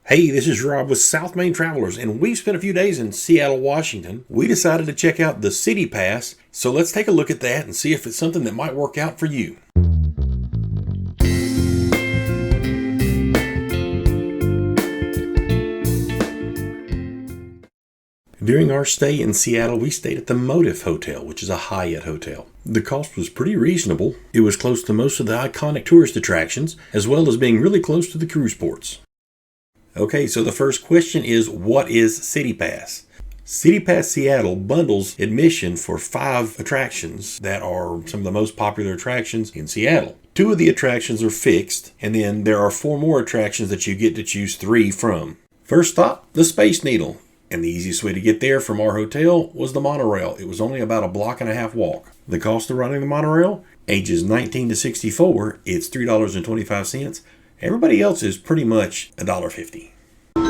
Hey, this is Rob with South Main Travelers, and we've spent a few days in Seattle, Washington. We decided to check out the City Pass, so let's take a look at that and see if it's something that might work out for you. During our stay in Seattle, we stayed at the Motif Hotel, which is a Hyatt hotel. The cost was pretty reasonable. It was close to most of the iconic tourist attractions, as well as being really close to the cruise ports. Okay, so the first question is, what is City Pass? City Pass Seattle bundles admission for 5 attractions that are some of the most popular attractions in Seattle. 2 of the attractions are fixed, and then there are 4 more attractions that you get to choose 3 from. First stop, the Space Needle. And the easiest way to get there from our hotel was the monorail. It was only about a block-and-a-half walk. The cost of riding the monorail, ages 19 to 64, it's $3.25. Everybody else is pretty much $1.50. The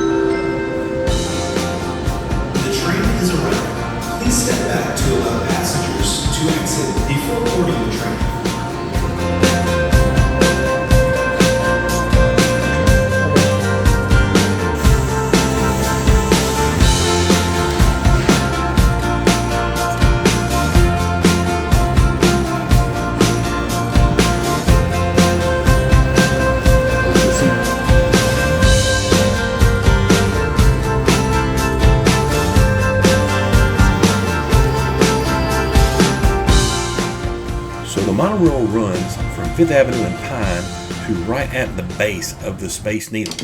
train is arriving. Please step back to allow passengers to exit before boarding the train. The monorail runs from 5th Avenue and Pine to right at the base of the Space Needle.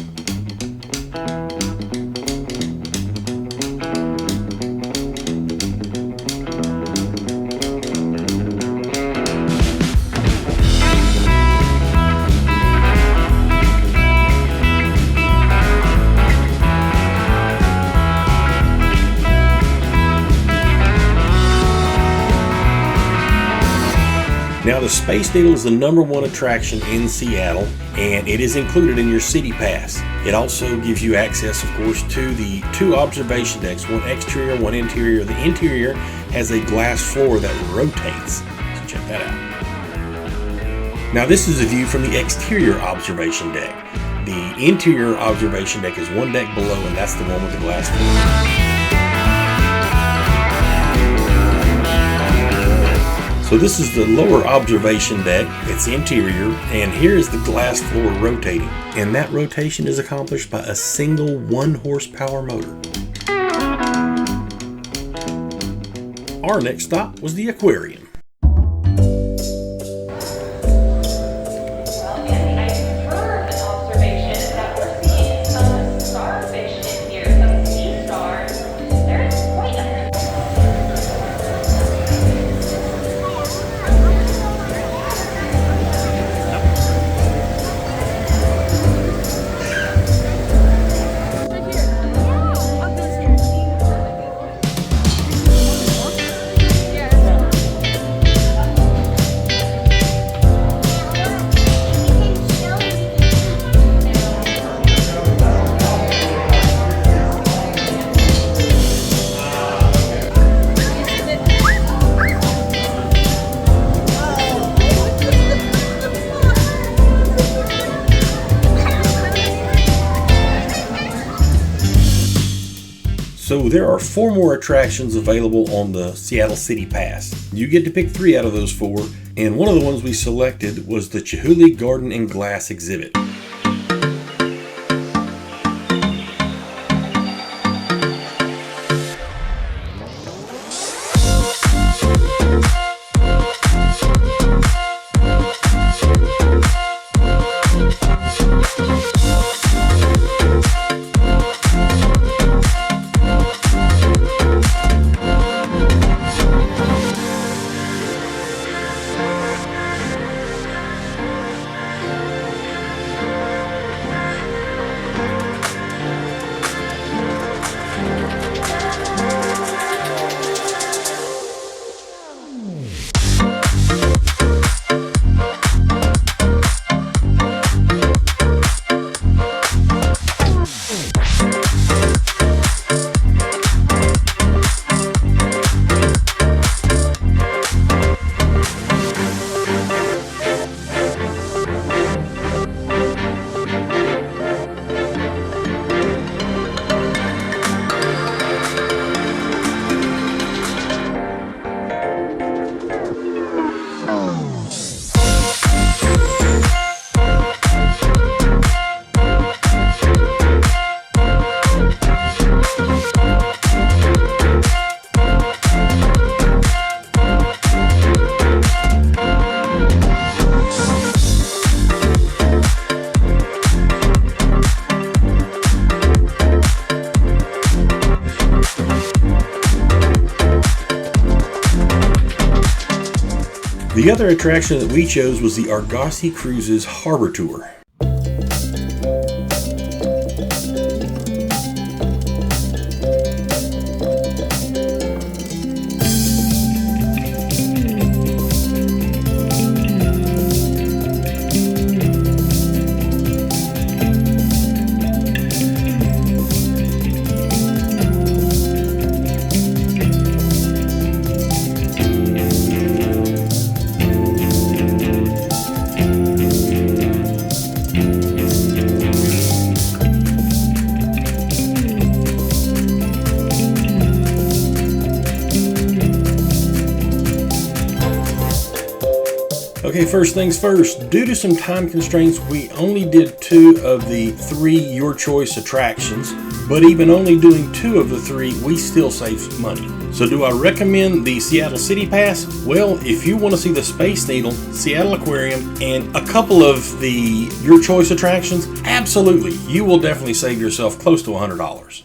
Now, the Space Needle is the #1 attraction in Seattle, and it is included in your City Pass. It also gives you access, of course, to the 2 observation decks, one exterior, one interior. The interior has a glass floor that rotates, so check that out. Now, this is a view from the exterior observation deck. The interior observation deck is 1 deck below, and that's the one with the glass floor. So this is the lower observation deck. It's interior, and here is the glass floor rotating. And that rotation is accomplished by a single 1 horsepower motor. Our next stop was the aquarium. So there are 4 more attractions available on the Seattle City Pass. You get to pick 3 out of those 4, and one of the ones we selected was the Chihuly Garden and Glass exhibit. The other attraction that we chose was the Argosy Cruises Harbor Tour. Okay, first things first, due to some time constraints, we only did 2 of the 3 Your Choice attractions, but even only doing 2 of the 3, we still saved money. So do I recommend the Seattle City Pass? Well, if you want to see the Space Needle, Seattle Aquarium, and a couple of the Your Choice attractions, absolutely, you will definitely save yourself close to $100.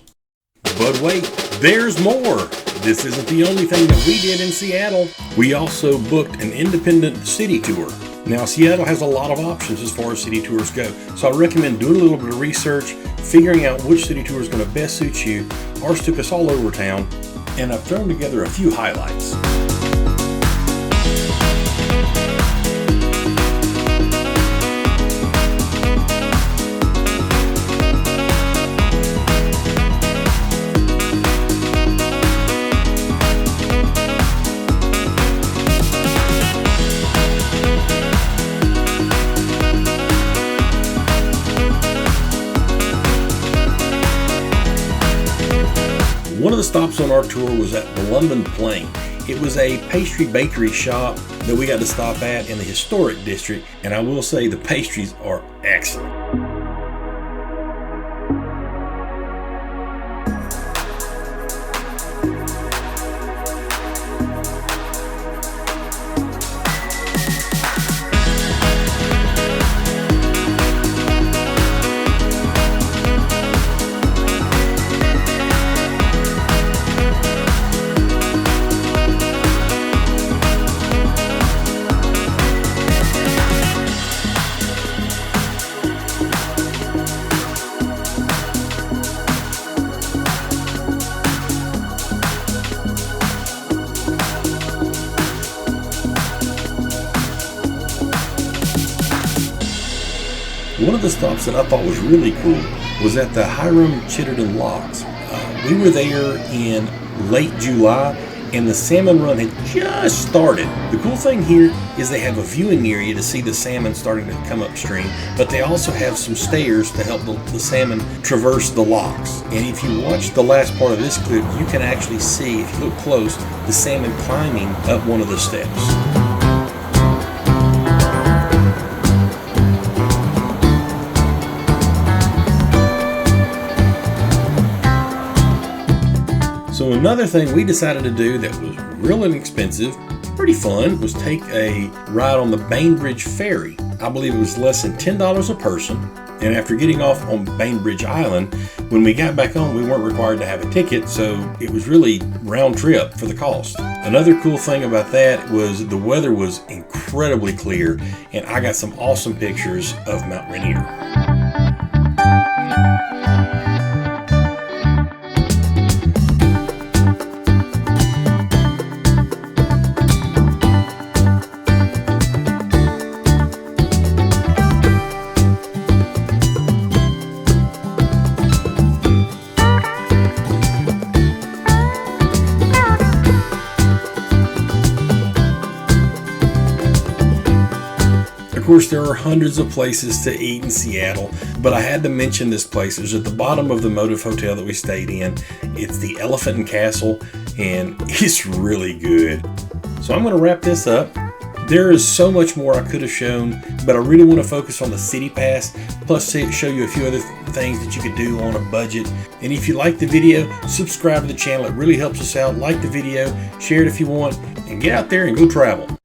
But wait, there's more! This isn't the only thing that we did in Seattle. We also booked an independent city tour. Now, Seattle has a lot of options as far as city tours go, so I recommend doing a little bit of research, figuring out which city tour is going to best suit you. Ours took us all over town, and I've thrown together a few highlights. One of the stops on our tour was at the London Plain. It was a pastry bakery shop that we got to stop at in the historic district, and I will say the pastries are excellent. One of the stops that I thought was really cool was at the Hiram Chitterton Locks. We were there in late July, and the salmon run had just started. The cool thing here is they have a viewing area to see the salmon starting to come upstream, but they also have some stairs to help the salmon traverse the locks. And if you watch the last part of this clip, you can actually see, if you look close, the salmon climbing up one of the steps. So another thing we decided to do that was real inexpensive, pretty fun, was take a ride on the Bainbridge Ferry. I believe it was less than $10 a person. And after getting off on Bainbridge Island, when we got back on, we weren't required to have a ticket, so it was really round trip for the cost. Another cool thing about that was the weather was incredibly clear, and I got some awesome pictures of Mount Rainier. Of course, there are hundreds of places to eat in Seattle, but I had to mention this place. It was at the bottom of the Motive Hotel that we stayed in. It's the Elephant and Castle, and it's really good. So I'm going to wrap this up. There is so much more I could have shown, but I really want to focus on the City Pass, plus show you a few other things that you could do on a budget. And if you like the video, subscribe to the channel. It really helps us out. Like the video, share it if you want, and get out there and go travel.